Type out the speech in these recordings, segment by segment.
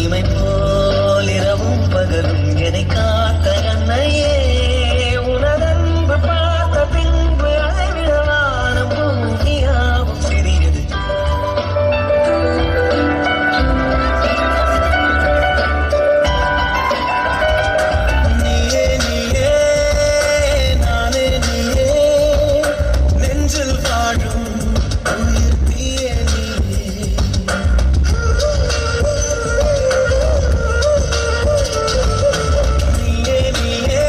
இமை போல் இரவும் பகலும் என்னை காத்த அன்னையே உனதன்பு பார்த்த பின்பு அதைவிட வானம் பூமியாவும் சிறியது. நீயே நீயே நானே நீயே நெஞ்சில் வாழும் உயிர் தீயே நீயே. நீயே நீயே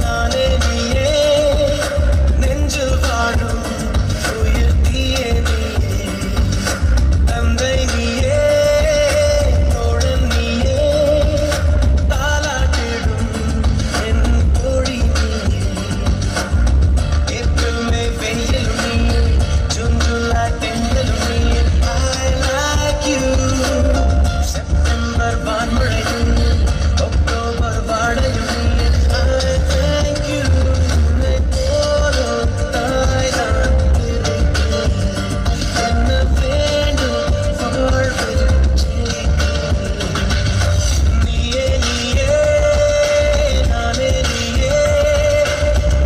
நானே நீயே நெஞ்சில் வாழும் உயிர் தீயே நீயே. தந்தை நீயே தோழன் நீயே தாலாட்டிடும் என் தோழி நீயே. ஏப்ரல் மே வெயிலும் நீயே ஜூன் ஜூலை தென்றலும் நீயே. I like you. செப்டம்பர் வான்மழை நீயே அக்டோபர் வாடையும் நீயே. I thank you. உன்னை போலும் தாய் நான் இருக்கிறேன். என்ன வேண்டும் வாழ்வில் ஜெயிக்க. நீயே நீயே நானே நீயே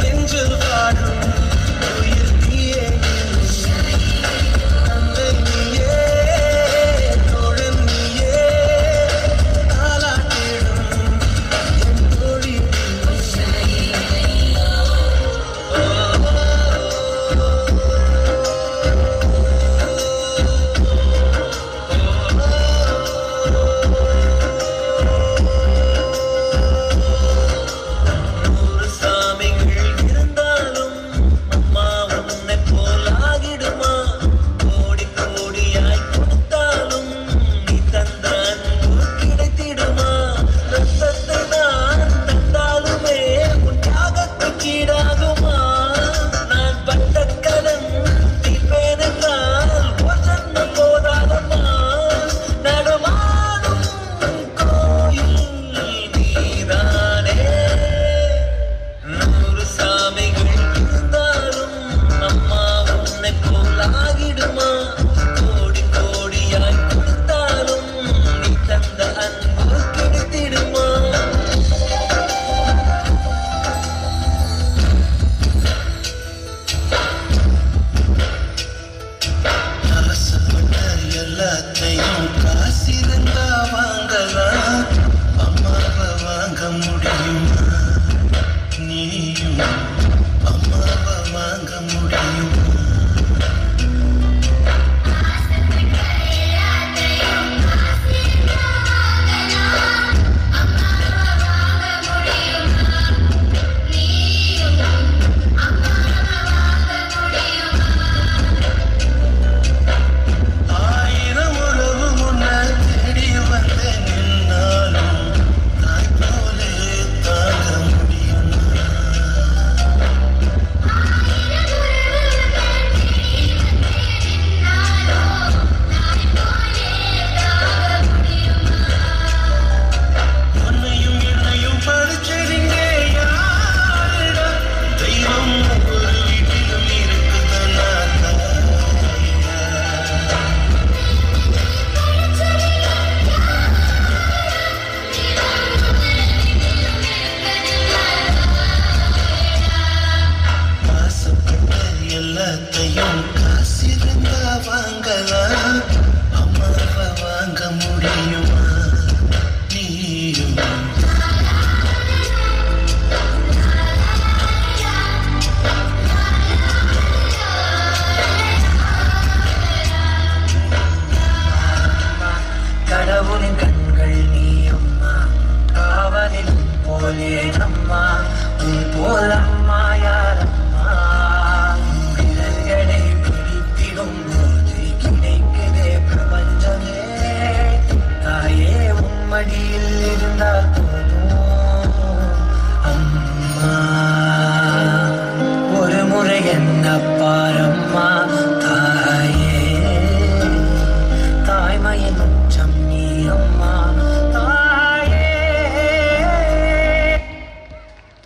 நெஞ்சில் வாழும் உயிர் தீயே நீயே. தந்தை நீயே தோழன் நீயே தாலாட்டிடும் என் தோழி நூறு சாமிகள் இருந்தாலும் அம்மா உன்னை போல் ஆகிடுமா? கோடி கோடியாய் கொடுத்தாலும் நீ தந்த அன்பு கிடைத்திடுமா? ரத்தத்தை நான் தந்தாலுமே உன் தியாகத்துக்கு ஈடாகுமா? நான் பட்ட கடன் தீர்ப்பேன் என்றால் ஒரு ஜன்மம் போதாதம்மா. நடமாடும் கோயில் நீதானே. நூறு சாமிகள் இருந்தாலும் அம்மா உன்னை போல் ஆகிடுமா? கோடி கோடியாய் கொடுத்தாலும் நீ தந்த அன்பு கிடைத்திடுமா? ஆசைப்பட்ட எல்லாத்தையும் காசிருந்தா வாங்கலாம். அம்மாவை வாங்க முடியுமா? நீயும் அம்மாவை வாங்க முடியுமா? ஆயிரம் உறவு முன்ன தேடி வந்து நின்னாலும் தாய் போலே தாங்க முடியுமா? உன்னையும் என்னையும் படிச்சதிங்க யாரிடம்? தெய்வம் ஒவ்வொரு வீட்டிலும் இருக்குதுன்னா தாயா. ஆசைப்பட்ட எல்லாத்தையும் காசிருந்தா வாங்கலாம். அம்மாவை வாங்க முடியுமா? நீயும் கடவுளின் கண்கள் நீ அம்மா, காவலின் போலே அம்மா, உன் போல் அம்மா யாரம்மா? விரல்களை பிடித்திடும் போது கிடைக்குதே பிரபஞ்சமே. தாயே உம்மடியில் இருந்தால் போதும்